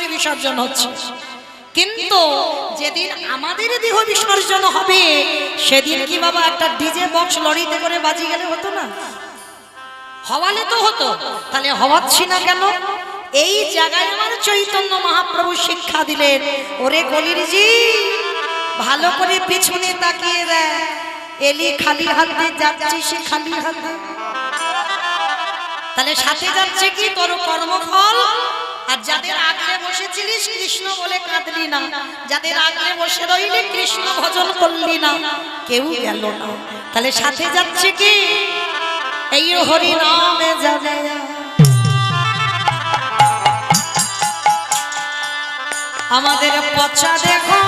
করে বিসর্জন হচ্ছে। কিন্তু যেদিন আমাদের দেহ বিসর্জন হবে সেদিন কি বাবা একটা ডিজে বক্স লরিতে করে বাজি গেলে হতো না? হওয়ালে তো হতো, তাহলে হওয়াচ্ছি না কেন? এই জায়গায় আমার চৈতন্য মহাপ্রভু শিক্ষা দিলেন, ওরে কলির জি ভালো করে পিছনে তাকিয়ে দেয়, এলি খালি হাতে যাচ্ছে, সে খালি হাতে, তাহলে সাথে যাচ্ছে কি তোর কর্মফল। আর যাদের আগলে বসেছিলিস কৃষ্ণ বলে কাঁদলি না, যাদের আগলে বসে রইলি কৃষ্ণ ভজন করলি না, কেউ গেল না, তাহলে সাথে যাচ্ছে কি এই হরি নামে যাবে। আমাদের পচা দেখো